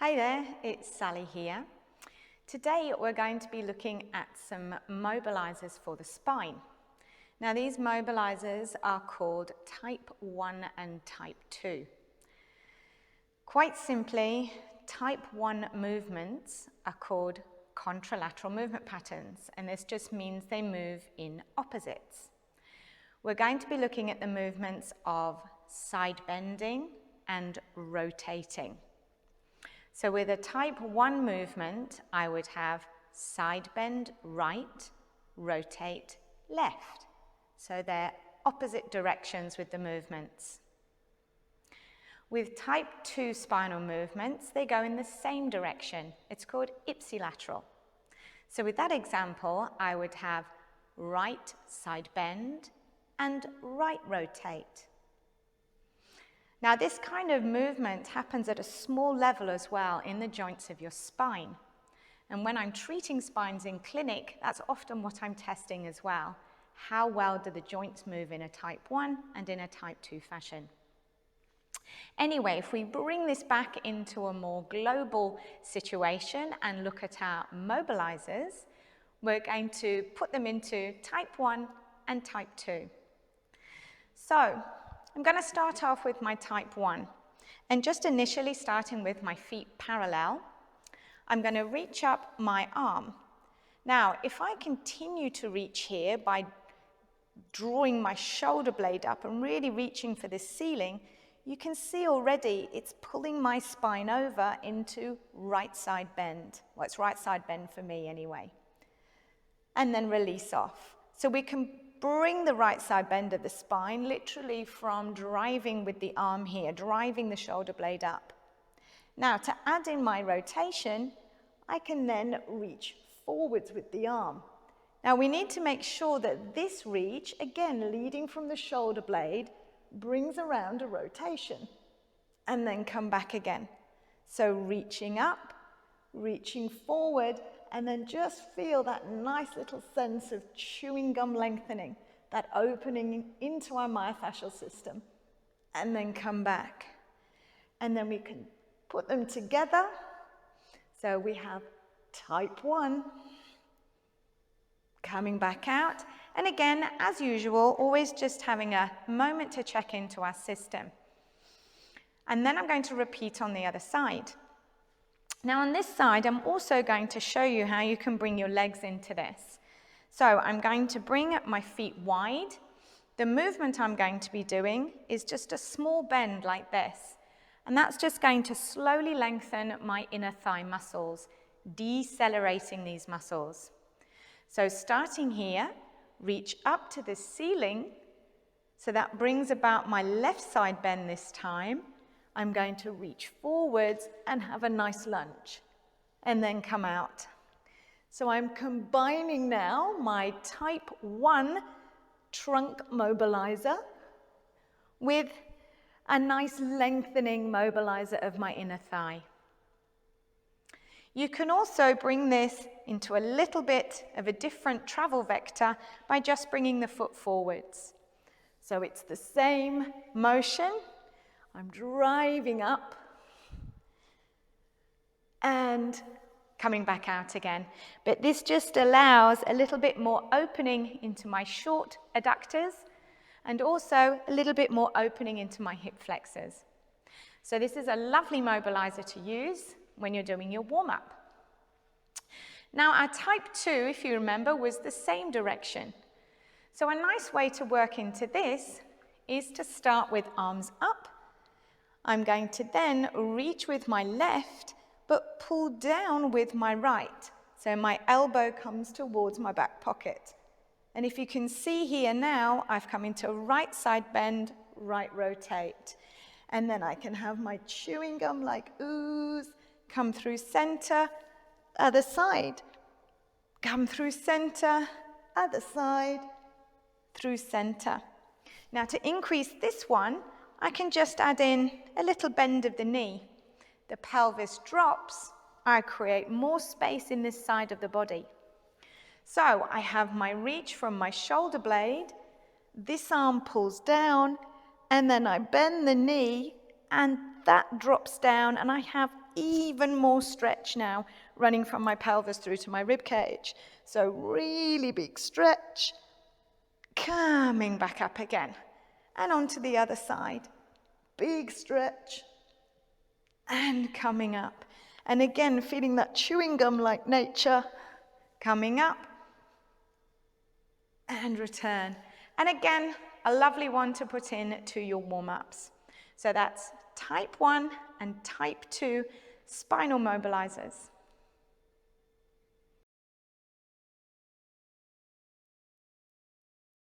Hi there, it's Sally here. Today we're going to be looking at some mobilizers for the spine. Now these mobilizers are called type 1 and type 2. Quite simply, type 1 movements are called contralateral movement patterns, and this just means they move in opposites. We're going to be looking at the movements of side bending and rotating. So with a type 1 movement, I would have side bend right, rotate left. So they're opposite directions with the movements. With type 2 spinal movements, they go in the same direction. It's called ipsilateral. So with that example, I would have right side bend and right rotate. Now this kind of movement happens at a small level as well in the joints of your spine. And when I'm treating spines in clinic, that's often what I'm testing as well. How well do the joints move in a type 1 and in a type 2 fashion? Anyway, if we bring this back into a more global situation and look at our mobilizers, we're going to put them into type 1 and type 2. So, I'm going to start off with my type 1, and just initially starting with my feet parallel, I'm going to reach up my arm. Now, if I continue to reach here by drawing my shoulder blade up and really reaching for this ceiling, you can see already it's pulling my spine over into right side bend. Well, it's right side bend for me anyway. And then release off. So we can bring the right side bend of the spine literally from driving with the arm here, driving the shoulder blade up. Now to add in my rotation, I can then reach forwards with the arm. Now we need to make sure that this reach, again leading from the shoulder blade, brings around a rotation and then come back again. So reaching up, reaching forward, and then just feel that nice little sense of chewing gum lengthening, that opening into our myofascial system, and then come back. And then we can put them together. So we have type 1, coming back out. And again, as usual, always just having a moment to check into our system. And then I'm going to repeat on the other side. Now on this side, I'm also going to show you how you can bring your legs into this. So I'm going to bring my feet wide. The movement I'm going to be doing is just a small bend like this. And that's just going to slowly lengthen my inner thigh muscles, decelerating these muscles. So starting here, reach up to the ceiling. So that brings about my left side bend this time. I'm going to reach forwards and have a nice lunge and then come out. So I'm combining now my type 1 trunk mobilizer with a nice lengthening mobilizer of my inner thigh. You can also bring this into a little bit of a different travel vector by just bringing the foot forwards. So it's the same motion. I'm driving up and coming back out again. But this just allows a little bit more opening into my short adductors and also a little bit more opening into my hip flexors. So this is a lovely mobilizer to use when you're doing your warm-up. Now our type 2, if you remember, was the same direction. So a nice way to work into this is to start with arms up. I'm going to then reach with my left, but pull down with my right. So my elbow comes towards my back pocket. And if you can see here now, I've come into right side bend, right rotate. And then I can have my chewing gum like ooze, come through center, other side. Come through center, other side, through center. Now to increase this one, I can just add in a little bend of the knee. The pelvis drops, I create more space in this side of the body. So I have my reach from my shoulder blade, this arm pulls down, and then I bend the knee, and that drops down, and I have even more stretch now, running from my pelvis through to my rib cage. So really big stretch, coming back up again. And onto the other side, big stretch, and coming up. And again, feeling that chewing gum-like nature, coming up, and return. And again, a lovely one to put in to your warm-ups. So that's type 1 and type 2 spinal mobilizers.